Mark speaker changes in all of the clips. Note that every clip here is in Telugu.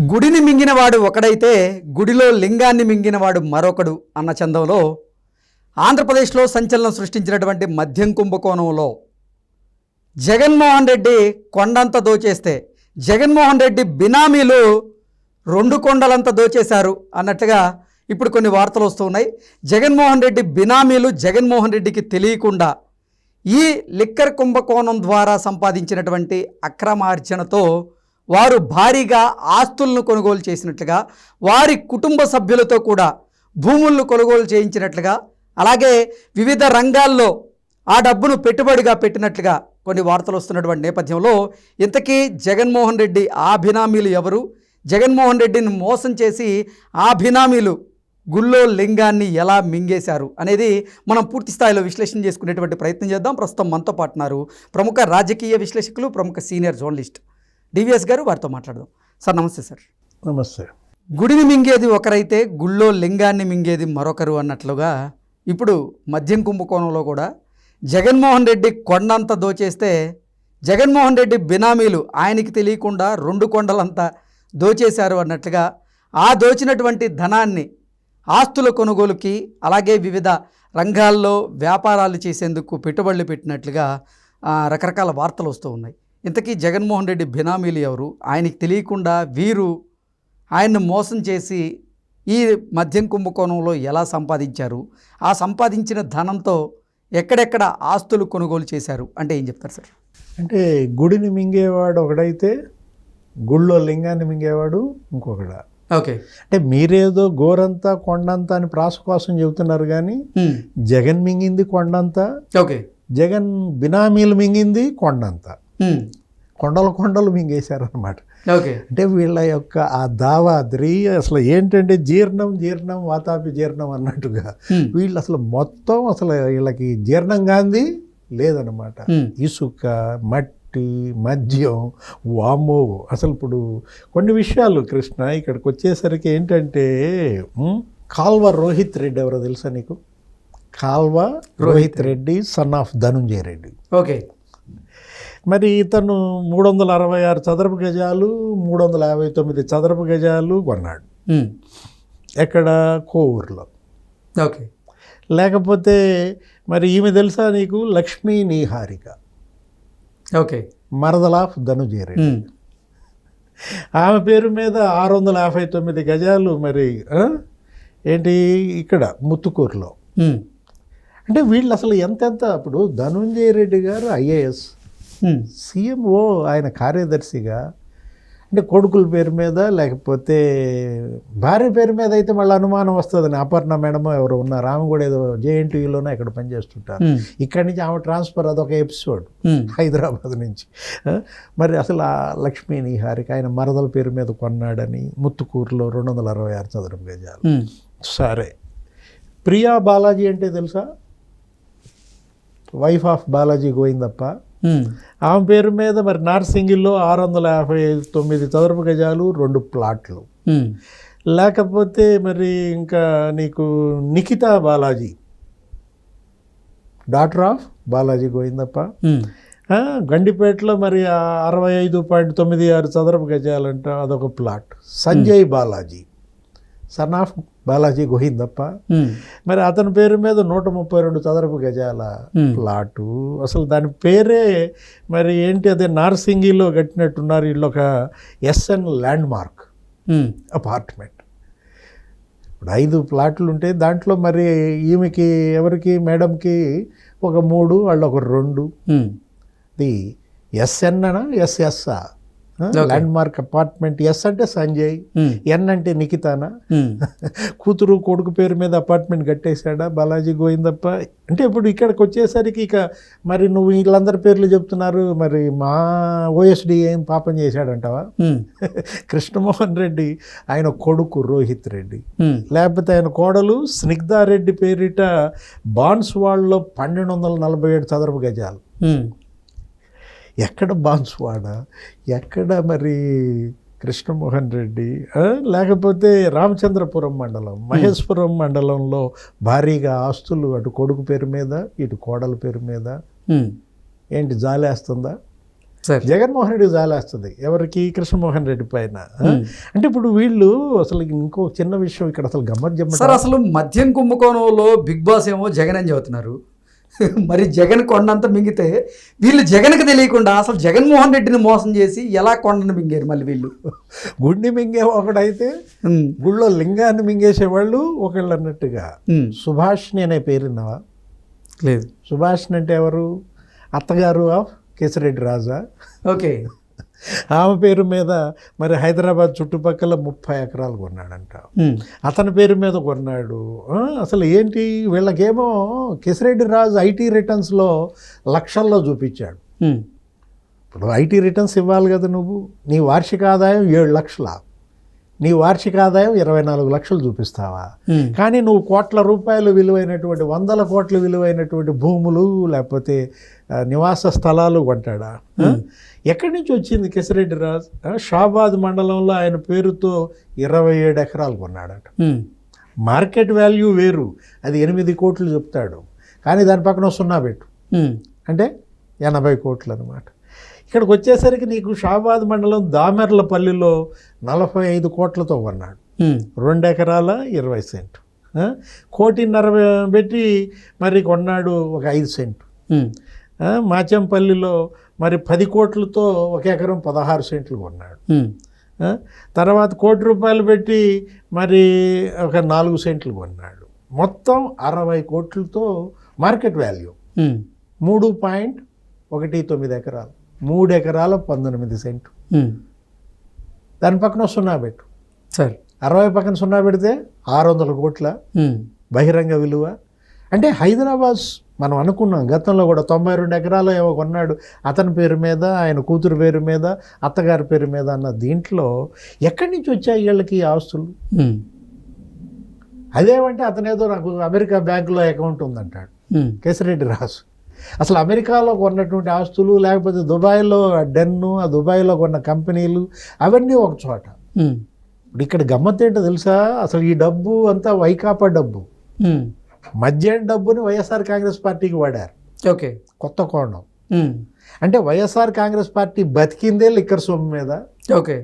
Speaker 1: గుడిని మింగినవాడు ఒకడైతే గుడిలో లింగాన్ని మింగినవాడు మరొకడు అన్న చందంలో ఆంధ్రప్రదేశ్లో సంచలనం సృష్టించినటువంటి మద్యం కుంభకోణంలో జగన్మోహన్ రెడ్డి కొండంత దోచేస్తే జగన్మోహన్ రెడ్డి బినామీలు 2 కొండలంత దోచేశారు అన్నట్లుగా ఇప్పుడు కొన్ని వార్తలు వస్తూ ఉన్నాయి. జగన్మోహన్ రెడ్డి బినామీలు జగన్మోహన్ రెడ్డికి తెలియకుండా ఈ లిక్కర్ కుంభకోణం ద్వారా సంపాదించినటువంటి అక్రమార్జనతో వారు భారీగా ఆస్తులను కొనుగోలు చేసినట్లుగా, వారి కుటుంబ సభ్యులతో కూడా భూములను కొనుగోలు చేయించినట్లుగా, అలాగే వివిధ రంగాల్లో ఆ డబ్బును పెట్టుబడిగా పెట్టినట్లుగా కొన్ని వార్తలు వస్తున్నటువంటి నేపథ్యంలో ఇంతకీ జగన్మోహన్ రెడ్డి ఆ బినామీలు ఎవరు, జగన్మోహన్ రెడ్డిని మోసం చేసి ఆ బినామీలు గుళ్ళో లింగాన్ని ఎలా మింగేశారు అనేది మనం పూర్తి స్థాయిలో విశ్లేషణ చేసుకునేటువంటి ప్రయత్నం చేద్దాం. ప్రస్తుతం మనతో పాటున్నారు ప్రముఖ రాజకీయ విశ్లేషకులు, ప్రముఖ సీనియర్ జర్నలిస్ట్ డివిఎస్ గారు. వారితో మాట్లాడదాం. సార్ నమస్తే. సార్
Speaker 2: నమస్తే.
Speaker 1: గుడిని మింగేది ఒకరైతే గుళ్ళో లింగాన్ని మింగేది మరొకరు అన్నట్లుగా ఇప్పుడు మద్యం కుంభకోణంలో కూడా జగన్మోహన్ రెడ్డి కొండంత దోచేస్తే జగన్మోహన్ రెడ్డి బినామీలు ఆయనకి తెలియకుండా 2 కొండలంతా దోచేశారు అన్నట్లుగా ఆ దోచినటువంటి ధనాన్ని ఆస్తుల కొనుగోలుకి, అలాగే వివిధ రంగాల్లో వ్యాపారాలు చేసేందుకు పెట్టుబడులు పెట్టినట్లుగా రకరకాల వార్తలు వస్తూ ఉన్నాయి. ఇంతకీ జగన్మోహన్ రెడ్డి బినామీలు ఎవరు, ఆయనకి తెలియకుండా వీరు ఆయన్ని మోసం చేసి ఈ మద్యం కుంభకోణంలో ఎలా సంపాదించారు, ఆ సంపాదించిన ధనంతో ఎక్కడెక్కడ ఆస్తులు కొనుగోలు చేశారు అంటే ఏం చెప్తారు సార్?
Speaker 2: అంటే గుడిని మింగేవాడు ఒకడైతే గుళ్ళో లింగాన్ని మింగేవాడు ఇంకొకడ.
Speaker 1: ఓకే.
Speaker 2: అంటే మీరేదో గోరంతా కొండంతా అని ప్రాస కోసం చెబుతున్నారు, కానీ జగన్ మింగింది కొండంతా,
Speaker 1: ఓకే,
Speaker 2: జగన్ బినామీలు మింగింది కొండంతా, కొండలు మింగేశారనమాట.
Speaker 1: ఓకే.
Speaker 2: అంటే వీళ్ళ యొక్క ఆ దావాద్రి అసలు ఏంటంటే జీర్ణం వాతాపి జీర్ణం అన్నట్టుగా వీళ్ళు అసలు మొత్తం అసలు వీళ్ళకి జీర్ణం కాంది లేదనమాట. ఇసుక, మట్టి, మద్యం, వామో. అసలు ఇప్పుడు కొన్ని విషయాలు కృష్ణ ఇక్కడికి వచ్చేసరికి ఏంటంటే కాల్వ రోహిత్ రెడ్డి ఎవరో తెలుసా నీకు? Kalva Rohit Reddy son of Dhanunjaya Reddy.
Speaker 1: Okay.
Speaker 2: మరి ఇతను 366 చదరపు గజాలు 359 చదరపు గజాలు కొన్నాడు. ఎక్కడ? కోవూరులో.
Speaker 1: ఓకే.
Speaker 2: లేకపోతే మరి ఈమె తెలుసా నీకు? లక్ష్మీ నీహారిక.
Speaker 1: ఓకే.
Speaker 2: మరదల్ ఆఫ్ ధనుంజయ రెడ్డి. ఆమె పేరు మీద 659 గజాలు మరి ఏంటి ఇక్కడ ముత్తుకూరులో. అంటే వీళ్ళు అసలు ఎంతెంత. ఇప్పుడు ధనుంజయ రెడ్డి గారు ఐఏఎస్, సీఎంఓ, ఆయన కార్యదర్శిగా, అంటే కొడుకుల పేరు మీద లేకపోతే భార్య పేరు మీద అయితే మళ్ళీ అనుమానం వస్తుందని. అపర్ణ మేడమో ఎవరు ఉన్నారు, ఆమె కూడా ఏదో జేఎన్టీయూలోనే ఇక్కడ పనిచేస్తుంటారు. ఇక్కడి నుంచి ఆమె ట్రాన్స్ఫర్, అదొక ఎపిసోడ్ హైదరాబాద్ నుంచి. మరి అసలు ఆ లక్ష్మీ నిహారిక ఆయన మరదల పేరు మీద కొన్నాడని ముత్తుకూరులో 266 చదరపు గజాలు. సరే, ప్రియా బాలాజీ అంటే తెలుసా? Wife of Balaji Govindappa. ఆమె పేరు మీద మరి నార్సింగిల్లో 659 చదరపు గజాలు 2 ప్లాట్లు. లేకపోతే మరి ఇంకా నీకు నిఖితా బాలాజీ, డాటర్ ఆఫ్ బాలాజీ గోవిందప్ప, గండిపేటలో మరి 65.96 చదరపు గజాలంట, అదొక plot. Sanjay Balaji son of Balaji Govindappa, మరి అతని పేరు మీద 132 చదరపు గజాల ప్లాటు. అసలు దాని పేరే మరి ఏంటి, అదే నార్సింగిలో కట్టినట్టున్నారు వీళ్ళు ఒక ఎస్ఎన్ ల్యాండ్ మార్క్ అపార్ట్మెంట్. ఇప్పుడు 5 ప్లాట్లు ఉంటే దాంట్లో మరి ఈమెకి ఎవరికి మేడంకి ఒక 3, వాళ్ళు ఒక 2. ఇది ఎస్ఎన్ అనా ఎస్ఎస్ఆ? Landmark apartment. ఎస్ అంటే సంజయ్, ఎన్ అంటే నిఖితానా? కూతురు కొడుకు పేరు మీద అపార్ట్మెంట్ కట్టేశాడా బాలాజీ గోవిందప్ప? అంటే ఇప్పుడు ఇక్కడికి వచ్చేసరికి ఇక మరి నువ్వు వీళ్ళందరి పేర్లు చెప్తున్నారు, మరి మా ఓఎస్డి ఏం పాపం చేశాడంటావా? కృష్ణమోహన్ రెడ్డి ఆయన కొడుకు రోహిత్ రెడ్డి, లేకపోతే ఆయన కోడలు స్నిగ్ధారెడ్డి పేరిట బాన్స్వాడలో 1247 చదరపు గజాలు. ఎక్కడ బాన్స్వాడ, ఎక్కడ మరి కృష్ణమోహన్ రెడ్డి? లేకపోతే రామచంద్రపురం మండలం, మహేశ్వరం మండలంలో భారీగా ఆస్తులు, అటు కొడుకు పేరు మీద ఇటు కోడల పేరు మీద. ఏంటి జాలేస్తుందా?
Speaker 1: సార్
Speaker 2: జగన్మోహన్ రెడ్డి జాలేస్తుంది ఎవరికి, కృష్ణమోహన్ రెడ్డి పైన. అంటే ఇప్పుడు వీళ్ళు అసలు ఇంకో చిన్న విషయం ఇక్కడ అసలు గమ్మత్
Speaker 1: సార్, అసలు మద్యం కుంభకోణంలో బిగ్ బాస్ ఏమో జగన్ అని చెబుతున్నారు. మరి జగన్ కొండంత మింగితే వీళ్ళు జగన్కి తెలియకుండా అసలు జగన్మోహన్ రెడ్డిని మోసం చేసి ఎలా కొండను మింగారు మళ్ళీ వీళ్ళు.
Speaker 2: గుడిని మింగే ఒకడైతే గుళ్ళో లింగాన్ని మింగేసేవాళ్ళు ఒకళ్ళు అన్నట్టుగా. సుభాష్ని అనే పేరున్నావా?
Speaker 1: లేదు.
Speaker 2: సుభాష్ని అంటే ఎవరు? అత్తగారు ఆఫ్ కేసిరెడ్డి రాజా.
Speaker 1: ఓకే.
Speaker 2: ఆమె పేరు మీద మరి హైదరాబాద్ చుట్టుపక్కల 30 ఎకరాలు కొన్నాడంట. అతని పేరు మీద కొన్నాడు. అసలు ఏంటి వీళ్ళకేమో కేసిరెడ్డి రాజు ఐటీ రిటర్న్స్లో లక్షల్లో చూపించాడు. ఇప్పుడు ఐటీ రిటర్న్స్ ఇవ్వాలి కదా నువ్వు. నీ వార్షిక ఆదాయం 7 లక్షల, నీ వార్షిక ఆదాయం 24 లక్షలు చూపిస్తావా? కానీ నువ్వు కోట్ల రూపాయలు విలువైనటువంటి, 100 కోట్ల విలువైనటువంటి భూములు లేకపోతే నివాస స్థలాలు కొంటాడా? ఎక్కడి నుంచి వచ్చింది కేసిరెడ్డి రాజు? షాబాద్ మండలంలో ఆయన పేరుతో 27 ఎకరాలు కొన్నాడట. మార్కెట్ వాల్యూ వేరు, అది 8 కోట్లు చెప్తాడు, కానీ దాని పక్కన 0 పెట్టు అంటే 80 కోట్లు అనమాట. ఇక్కడికి వచ్చేసరికి నీకు షాబాద్ మండలం దామెర్లపల్లిలో 45 కోట్లతో కొన్నాడు. 2 ఎకరాల 20 సెంటు. 1.5 కోటి పెట్టి మరి కొన్నాడు ఒక 5 సెంటు. మాచంపల్లిలో మరి 10 కోట్లతో 1 ఎకరం 16 సెంట్లు కొన్నాడు. తర్వాత 1 కోటి రూపాయలు పెట్టి మరి ఒక 4 సెంట్లు కొన్నాడు. మొత్తం 60 కోట్లతో మార్కెట్ వాల్యూ. 3.19 ఎకరాలు, 3 ఎకరాల 19 సెంటు. దాని పక్కన 0 పెట్టు
Speaker 1: సార్.
Speaker 2: 60 పక్కన 0 పెడితే 600 కోట్ల బహిరంగ విలువ. అంటే హైదరాబాద్ మనం అనుకున్నాం గతంలో కూడా 92 ఎకరాలు ఏమో కొన్నాడు అతని పేరు మీద, ఆయన కూతురు పేరు మీద, అత్తగారి పేరు మీద అన్న దీంట్లో ఎక్కడి నుంచి వచ్చాయి వీళ్ళకి ఆస్తులు? అదేమంటే అతనేదో నాకు అమెరికా బ్యాంకులో అకౌంట్ ఉందంటాడు కేసిరెడ్డి రాజు. అసలు అమెరికాలో కొన్నటువంటి ఆస్తులు లేకపోతే దుబాయ్లో డెన్ను, ఆ దుబాయ్లో కొన్న కంపెనీలు అవన్నీ ఒక చోట. ఇప్పుడు ఇక్కడ గమ్మత్ ఏంటో తెలుసా? అసలు ఈ డబ్బు అంతా వైకాపా డబ్బు. మధ్యాహ్నం డబ్బుని వైఎస్ఆర్ కాంగ్రెస్ పార్టీకి వాడారు.
Speaker 1: ఓకే.
Speaker 2: కొత్త కోణం అంటే వైఎస్ఆర్ కాంగ్రెస్ పార్టీ బతికిందే లిక్కర్ సొమ్ము మీద.
Speaker 1: ఓకే.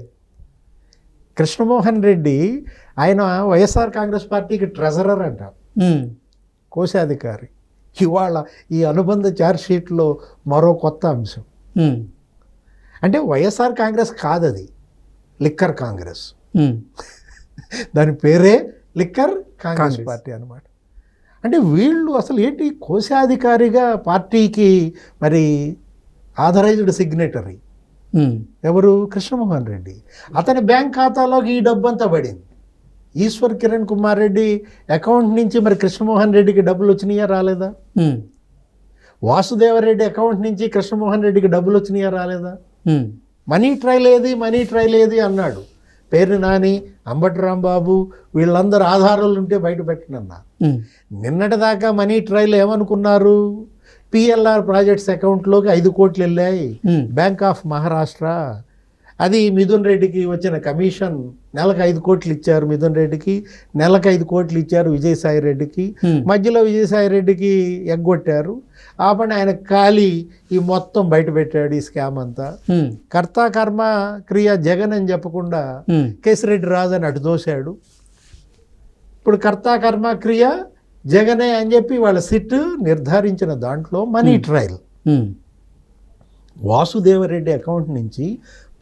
Speaker 2: కృష్ణమోహన్ రెడ్డి ఆయన వైఎస్ఆర్ కాంగ్రెస్ పార్టీకి ట్రెజరర్ అంటారు, కోశాధికారి. ఇవాళ ఈ అనుబంధ ఛార్జ్షీట్లో మరో కొత్త అంశం. అంటే వైఎస్ఆర్ కాంగ్రెస్ కాదది, లిక్కర్ కాంగ్రెస్. దాని పేరే లిక్కర్ కాంగ్రెస్ పార్టీ అనమాట. అంటే వీళ్ళు అసలు ఏంటి, కోశాధికారిగా పార్టీకి మరి ఆథరైజ్డ్ సిగ్నేటరీ ఎవరు? కృష్ణమోహన్ రెడ్డి. అతని బ్యాంక్ ఖాతాలోకి ఈ డబ్బు అంతా పడింది. ఈశ్వర్ కిరణ్ కుమార్ రెడ్డి అకౌంట్ నుంచి మరి కృష్ణమోహన్ రెడ్డికి డబ్బులు వచ్చినాయా రాలేదా? వాసుదేవరెడ్డి అకౌంట్ నుంచి కృష్ణమోహన్ రెడ్డికి డబ్బులు వచ్చినాయా రాలేదా? మనీ ట్రయల్ ఏది, మనీ ట్రయల్ ఏది అన్నాడు. పేరు నాని, అంబటి రాంబాబు వీళ్ళందరూ ఆధారాలు ఉంటే బయట పెట్టనన్నా. నిన్నటిదాకా మనీ ట్రయల్ ఏమనుకున్నారు? పిఎల్ఆర్ ప్రాజెక్ట్స్ అకౌంట్లోకి 5 కోట్లు వెళ్ళాయి బ్యాంక్ ఆఫ్ మహారాష్ట్ర. అది మిథున్ రెడ్డికి వచ్చిన కమిషన్. నెలకు 5 కోట్లు ఇచ్చారు మిథున్ రెడ్డికి, నెలకు 5 కోట్లు ఇచ్చారు విజయసాయి రెడ్డికి. మధ్యలో విజయసాయి రెడ్డికి ఎగ్గొట్టారు. ఆ పని ఆయన ఖాళీ ఈ మొత్తం బయట పెట్టాడు ఈ స్కామ్ అంతా. కర్త కర్మ క్రియ జగన్ అని చెప్పకుండా కేసిరెడ్డి రాజు అని అటు దోశాడు. ఇప్పుడు కర్త కర్మ క్రియ జగనే అని చెప్పి వాళ్ళ సిట్ నిర్ధారించిన దాంట్లో మనీ ట్రయల్. వాసుదేవరెడ్డి అకౌంట్ నుంచి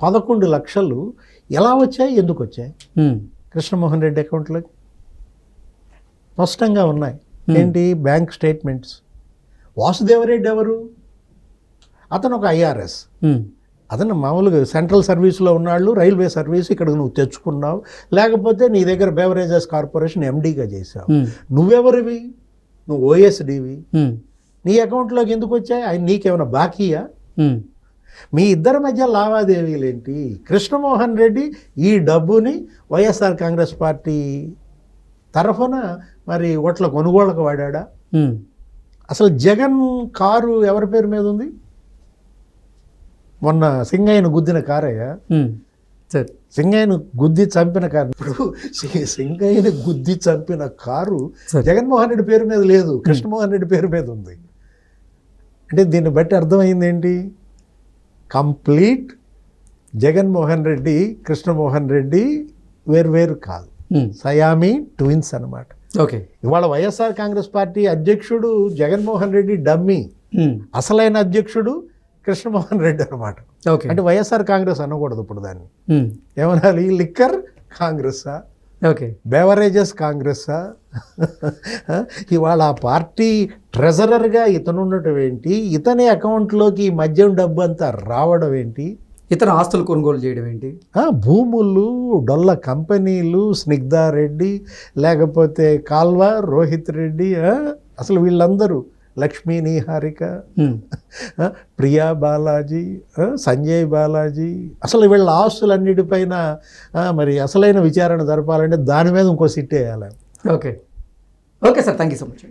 Speaker 2: 11 లక్షలు ఎలా వచ్చాయి, ఎందుకు వచ్చాయి కృష్ణమోహన్ రెడ్డి అకౌంట్లోకి? స్పష్టంగా ఉన్నాయి. ఏంటి? Bank statements. వాసుదేవరెడ్డి ఎవరు? అతను ఒక ఐఆర్ఎస్. అతను మామూలుగా సెంట్రల్ సర్వీస్లో ఉన్నాళ్ళు, రైల్వే సర్వీస్ ఇక్కడికి నువ్వు తెచ్చుకున్నావు, లేకపోతే నీ దగ్గర బెవరేజెస్ కార్పొరేషన్ ఎండీగా చేసావు. నువ్వెవరివి? నువ్వు ఓఎస్డివి. నీ అకౌంట్లోకి ఎందుకు వచ్చాయి? ఆయన నీకేమైనా బాకీయా? మీ ఇద్దరి మధ్య లావాదేవీలు ఏంటి? కృష్ణమోహన్ రెడ్డి ఈ డబ్బుని వైఎస్ఆర్ కాంగ్రెస్ పార్టీ తరఫున మరి ఓట్ల కొనుగోళ్ళకు వాడా? అసలు జగన్ కారు ఎవరి పేరు మీద ఉంది? మొన్న సింగయ్యను గుద్దిన కారయ్యా. సింగయ్యను గుద్ది చంపిన కారు. ఇప్పుడు సింగయ్యని గుద్ది చంపిన కారు జగన్మోహన్ రెడ్డి పేరు మీద లేదు, కృష్ణమోహన్ రెడ్డి పేరు మీద ఉంది. అంటే దీన్ని బట్టి అర్థమైంది ఏంటి? కంప్లీట్ జగన్మోహన్ రెడ్డి కృష్ణమోహన్ రెడ్డి వేరు కాదు, సయామి ట్విన్స్ అన్నమాట.
Speaker 1: ఓకే.
Speaker 2: ఇవాళ వైఎస్ఆర్ కాంగ్రెస్ పార్టీ అధ్యక్షుడు జగన్మోహన్ రెడ్డి డమ్మీ, అసలైన అధ్యక్షుడు కృష్ణమోహన్ రెడ్డి అనమాట.
Speaker 1: ఓకే.
Speaker 2: అంటే వైఎస్ఆర్ కాంగ్రెస్ అనకూడదు ఇప్పుడు దాన్ని, ఏమనాలి? లిక్కర్ కాంగ్రెస్సా,
Speaker 1: ఓకే,
Speaker 2: బెవరేజెస్ కాంగ్రెస్సా? ఇవాళ ఆ పార్టీ ట్రెజరర్గా ఇతను ఉండటం ఏంటి, ఇతని అకౌంట్లోకి ఈ మద్యం డబ్బు అంతా రావడం ఏంటి,
Speaker 1: ఇతర ఆస్తులు కొనుగోలు చేయడం ఏంటి,
Speaker 2: భూములు, డొల్ల కంపెనీలు, స్నిగ్ధారెడ్డి, లేకపోతే కాల్వ రోహిత్ రెడ్డి, అసలు వీళ్ళందరూ, లక్ష్మీ నిహారిక, ప్రియా బాలాజీ, సంజయ్ బాలాజీ, అసలు వీళ్ళ ఆస్తులన్నిటిపైన మరి అసలైన విచారణ జరపాలంటే దాని మీద ఇంకో సిట్ వేయాలి.
Speaker 1: Okay. Okay sir, thank you so much.